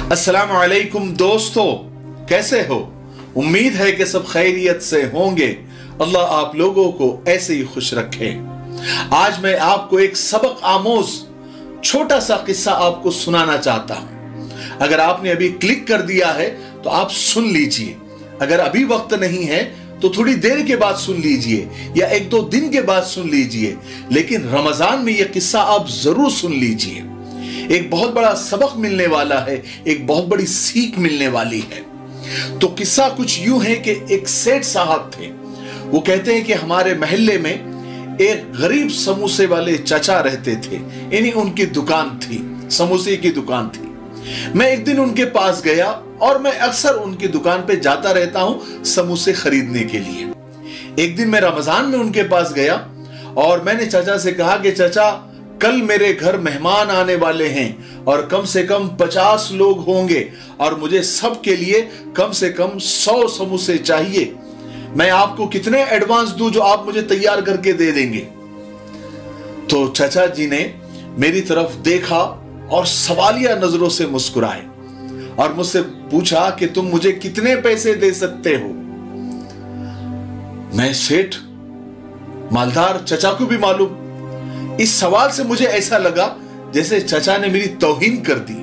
अस्सलाम वालेकुम दोस्तों, कैसे हो? उम्मीद है कि सब खैरियत से होंगे। अल्लाह आप लोगों को ऐसे ही खुश रखे। आज मैं आपको एक सबक आमोज छोटा सा किस्सा आपको सुनाना चाहता हूं। अगर आपने अभी क्लिक कर दिया है तो आप सुन लीजिए। अगर अभी वक्त नहीं है तो थोड़ी देर के बाद सुन लीजिए या एक दो दिन के बाद सुन लीजिए, लेकिन रमजान में यह किस्सा आप जरूर सुन लीजिए। एक बहुत बड़ा सबक मिलने वाला है, एक बहुत बड़ी सीख मिलने वाली है। तो किस्सा कुछ यूं है कि एक सेठ साहब थे। वो कहते हैं कि हमारे मोहल्ले में एक गरीब समोसे वाले चाचा रहते थे। यानी उनकी दुकान थी, समोसे की दुकान थी। मैं एक दिन उनके पास गया और मैं अक्सर उनकी दुकान पे जाता रहता हूं समोसे खरीदने के लिए। एक दिन मैं रमजान में उनके पास गया और मैंने चाचा से कहा कि चाचा, कल मेरे घर मेहमान आने वाले हैं और कम से कम 50 लोग होंगे और मुझे सबके लिए कम से कम 100 समोसे चाहिए। मैं आपको कितने एडवांस दूं जो आप मुझे तैयार करके दे देंगे? तो चाचा जी ने मेरी तरफ देखा और सवालिया नजरों से मुस्कुराए और मुझसे पूछा कि तुम मुझे कितने पैसे दे सकते हो? मैं सेठ मालदार चाचा को भी मालूम। इस सवाल से मुझे ऐसा लगा जैसे चाचा ने मेरी तौहीन कर दी,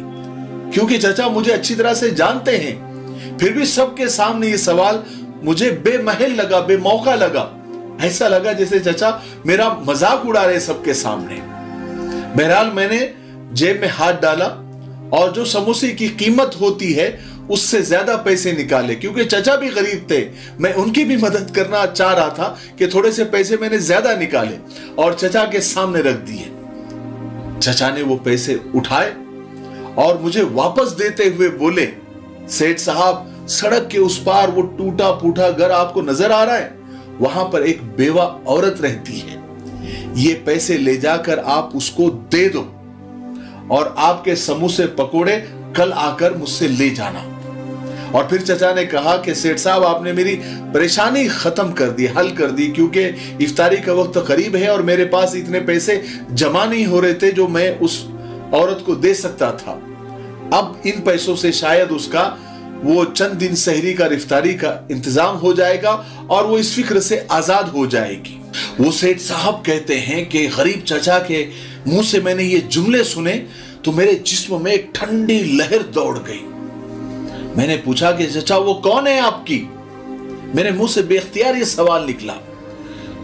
क्योंकि चाचा मुझे अच्छी तरह से जानते हैं। फिर भी सबके सामने ये सवाल मुझे बेमहल लगा, बेमौका लगा। ऐसा लगा जैसे चाचा मेरा मजाक उड़ा रहे सबके सामने। बहरहाल मैंने जेब में हाथ डाला और जो समोसे की कीमत होती है उससे ज्यादा पैसे निकाले, क्योंकि चाचा भी गरीब थे। मैं उनकी भी मदद करना चाह रहा था कि थोड़े से पैसे मैंने ज्यादा निकाले और चाचा के सामने रख दिए। चाचा ने वो पैसे उठाए और मुझे वापस देते हुए बोले, सेठ साहब, सड़क के उस पार वो टूटा फूटा घर आपको नजर आ रहा है? वहां पर एक बेवा औरत रहती है। ये पैसे ले जाकर आप उसको दे दो और आपके समोसे पकोड़े कल आकर मुझसे ले जाना। और फिर चाचा ने कहा कि सेठ साहब, आपने मेरी परेशानी खत्म कर दी, हल कर दी, क्योंकि इफ्तारी का वक्त करीब है और मेरे पास इतने पैसे जमा नहीं हो रहे थे जो मैं उस औरत को दे सकता था। अब इन पैसों से शायद उसका वो चंद दिन सहरी का, इफ्तारी का इंतजाम हो जाएगा और वो इस फिक्र से आजाद हो जाएगी। वो सेठ साहब कहते हैं कि गरीब चाचा के मुंह से मैंने ये जुमले सुने तो मेरे जिस्म में एक ठंडी लहर दौड़ गई। मैंने पूछा कि चाचा, वो कौन है आपकी? मेरे मुंह से बेख्तियार ये सवाल निकला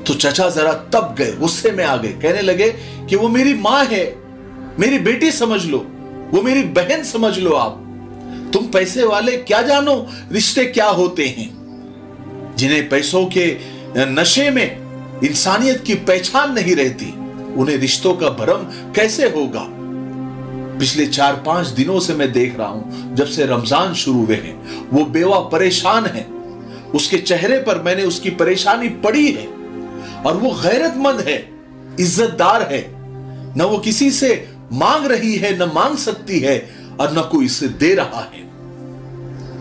तो चाचा जरा तप गए, गुस्से में आ गए। कहने लगे कि वो मेरी मां है, मेरी बेटी समझ लो, वो मेरी बहन समझ लो। आप तुम पैसे वाले क्या जानो रिश्ते क्या होते हैं। जिन्हें पैसों के नशे में इंसानियत की पहचान नहीं रहती, उन्हें रिश्तों का भरम कैसे होगा? पिछले 4-5 दिनों से मैं देख रहा हूं, जब से रमजान शुरू हुए हैं, वो बेवा परेशान है। उसके चेहरे पर मैंने उसकी परेशानी पड़ी है और वो गैरतमंद है, इज्जतदार है। न वो किसी से मांग रही है, न मांग सकती है और न कोई इसे दे रहा है।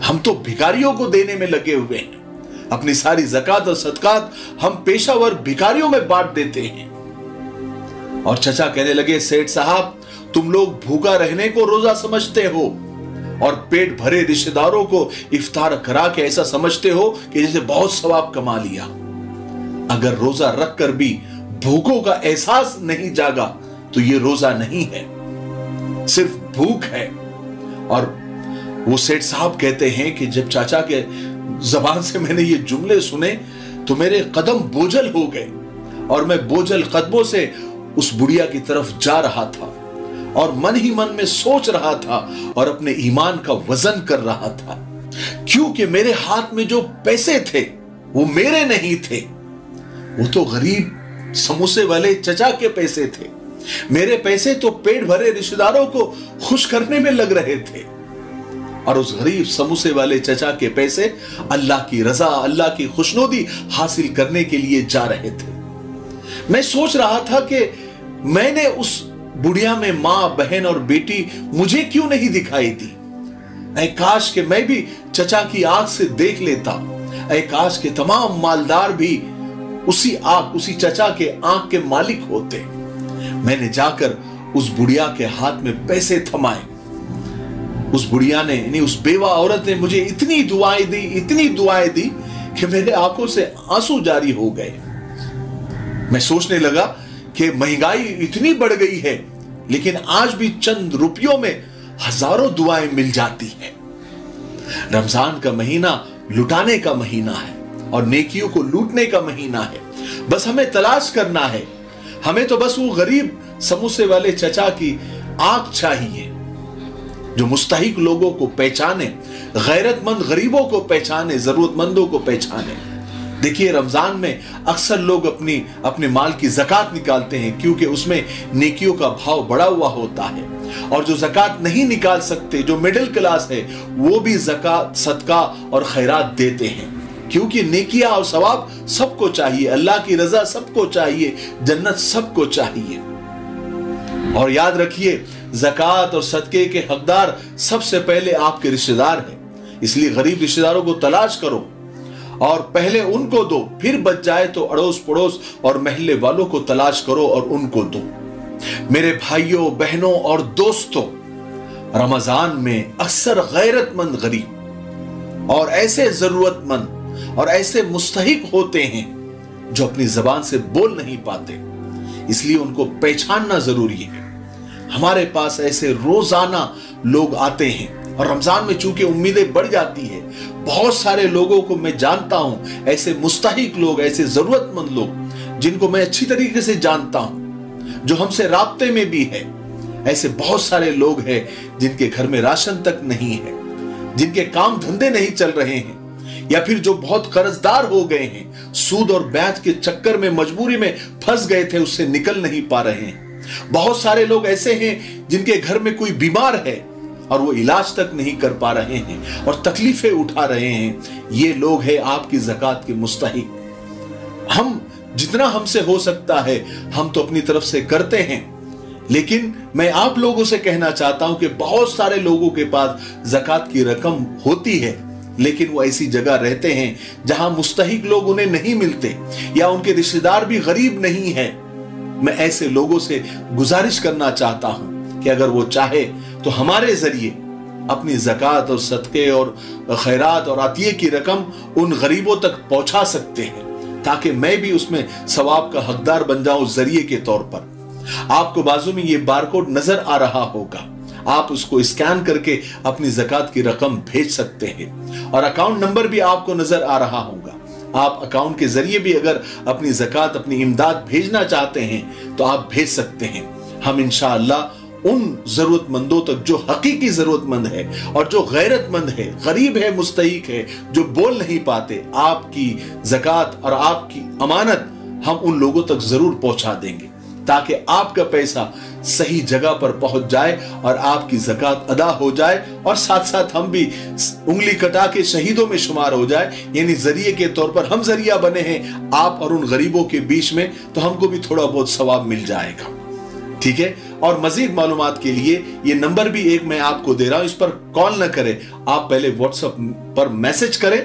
हम तो भिखारियों को देने में लगे हुए हैं। अपनी सारी ज़कात और सदकात हम पेशावर भिखारियों में बांट देते हैं। और चाचा कहने लगे, सेठ साहब, तुम लोग भूखा रहने को रोजा समझते हो और पेट भरे रिश्तेदारों को इफ्तार करा के ऐसा समझते हो कि जैसे बहुत सवाब कमा लिया। अगर रोजा रखकर भी भूखों का एहसास नहीं जागा तो ये रोजा नहीं है, सिर्फ भूख है। और वो सेठ साहब कहते हैं कि जब चाचा के जबान से मैंने ये जुमले सुने तो मेरे कदम बोझल हो गए और मैं बोझल कदमों से उस बुढ़िया की तरफ जा रहा था और मन ही मन में सोच रहा था और अपने ईमान का वजन कर रहा था, क्योंकि मेरे हाथ में जो पैसे थे वो मेरे नहीं थे, वो तो गरीब समोसे वाले चचा के पैसे थे। मेरे पैसे तो पेट भरे रिश्तेदारों को खुश करने में लग रहे थे और उस गरीब समोसे वाले चचा के पैसे अल्लाह की रजा, अल्लाह की खुशनुदी हासिल करने के लिए जा रहे थे। मैं सोच रहा था कि मैंने उस बुढ़िया में मां, बहन और बेटी मुझे क्यों नहीं दिखाई दी? ऐ काश कि मैं भी चचा की आंख से देख लेता। ऐ काश के तमाम मालदार भी उसी आंख, उसी चचा के आंख के मालिक होते। मैंने जाकर उस बुढ़िया के हाथ में पैसे थमाए उस बुढ़िया ने, यानी उस बेवा औरत ने मुझे इतनी दुआएं दी कि मेरे आंखों से आंसू जारी हो गए। मैं सोचने लगा कि महंगाई इतनी बढ़ गई है, लेकिन आज भी चंद रुपयों में हजारों दुआएं मिल जाती हैं। रमजान का महीना लुटाने का महीना है और नेकियों को लूटने का महीना है। बस हमें तलाश करना है। हमें तो बस वो गरीब समोसे वाले चचा की आंख चाहिए जो मुस्तहिक लोगों को पहचाने, गैरतमंद गरीबों को पहचाने, जरूरतमंदों को पहचाने। देखिए, रमजान में अक्सर लोग अपने माल की ज़कात निकालते हैं, क्योंकि उसमें नेकियों का भाव बढ़ा हुआ होता है। और जो ज़कात नहीं निकाल सकते, जो मिडिल क्लास है, वो भी ज़कात, सदका और खैरात देते हैं, क्योंकि नेकियां और सवाब सबको चाहिए, अल्लाह की रजा सबको चाहिए, जन्नत सबको चाहिए। और याद रखिए, ज़कात और सदके के हकदार सबसे पहले आपके रिश्तेदार हैं। इसलिए गरीब रिश्तेदारों को तलाश करो और पहले उनको दो, फिर बच जाए तो अड़ोस पड़ोस और महल्ले वालों को तलाश करो और उनको दो। मेरे भाइयों, बहनों और दोस्तों, रमजान में अक्सर गैरतमंद गरीब और ऐसे जरूरतमंद और ऐसे मुस्तहिक होते हैं जो अपनी जबान से बोल नहीं पाते, इसलिए उनको पहचानना जरूरी है। हमारे पास ऐसे रोजाना लोग आते हैं और रमजान में चूंकि उम्मीदें बढ़ जाती है, बहुत सारे लोगों को मैं जानता हूं, ऐसे मुस्तहिक लोग, ऐसे जरूरतमंद लोग जिनको मैं अच्छी तरीके से जानता हूं, जो हमसे राब्ते में भी है। ऐसे बहुत सारे लोग हैं जिनके घर में राशन तक नहीं है, जिनके काम धंधे नहीं चल रहे हैं, या फिर जो बहुत कर्जदार हो गए हैं, सूद और ब्याज के चक्कर में मजबूरी में फंस गए थे, उससे निकल नहीं पा रहे हैं। बहुत सारे लोग ऐसे हैं जिनके घर में कोई बीमार है और वो इलाज तक नहीं कर पा रहे हैं और तकलीफें उठा रहे हैं। ये लोग हैं आपकी ज़कात के मुस्तहिक। हम जितना हमसे हो सकता है हम तो अपनी तरफ से करते हैं, लेकिन मैं आप लोगों से कहना चाहता हूं कि बहुत सारे लोगों के पास ज़कात की रकम होती है, लेकिन वो ऐसी जगह रहते हैं जहां मुस्तहिक लोग उन्हें नहीं मिलते या उनके रिश्तेदार भी गरीब नहीं है। मैं ऐसे लोगों से गुजारिश करना चाहता हूं कि अगर वो चाहे तो हमारे जरिए अपनी ज़कात और सदके और खैरात और आतिये की रकम उन गरीबों तक पहुंचा सकते हैं, ताकि मैं भी उसमें सवाब का हकदार बन जाऊं जरिए के तौर पर। आपको बाजू में ये बारकोड नजर आ रहा होगा, आप उसको स्कैन करके अपनी ज़कात की रकम भेज सकते हैं और अकाउंट नंबर भी आपको नजर आ रहा होगा। आप अकाउंट के जरिए भी अगर अपनी ज़कात, अपनी इमदाद भेजना चाहते हैं तो आप भेज सकते हैं। हम इंशाअल्लाह उन जरूरतमंदों तक जो हकीकी जरूरतमंद है और जो गैरतमंद है, गरीब है, मुस्तहिक है, जो बोल नहीं पाते, आपकी ज़कात और आपकी अमानत हम उन लोगों तक जरूर पहुंचा देंगे, ताकि आपका पैसा सही जगह पर पहुंच जाए और आपकी ज़कात अदा हो जाए और साथ साथ हम भी उंगली कटा के शहीदों में शुमार हो जाए। यानी जरिए के तौर पर हम जरिया बने हैं आप और उन गरीबों के बीच में, तो हमको भी थोड़ा बहुत सवाब मिल जाएगा। ठीक है। और मजीद मालूमात के लिए ये नंबर भी एक मैं आपको दे रहा हूं, इस पर कॉल न करें, आप पहले व्हाट्सएप पर मैसेज करें,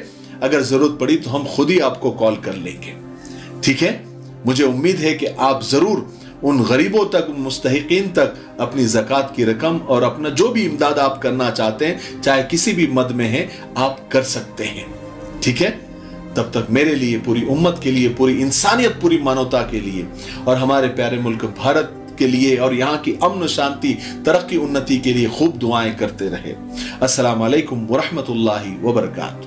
अगर जरूरत पड़ी तो हम खुद ही आपको कॉल कर लेंगे। ठीक है। मुझे उम्मीद है कि आप जरूर उन गरीबों तक, उन मुस्तहिकीन तक अपनी ज़कात की रकम और अपना जो भी इमदाद आप करना चाहते हैं, चाहे किसी भी मद में है, आप कर सकते हैं। ठीक है। तब तक मेरे लिए, पूरी उम्मत के लिए, पूरी इंसानियत, पूरी मानवता के लिए और हमारे प्यारे मुल्क भारत के लिए और यहाँ की अमन शांति, तरक्की, उन्नति के लिए खूब दुआएं करते रहे। अस्सलाम वालेकुम व रहमतुल्लाहि व बरकातहू।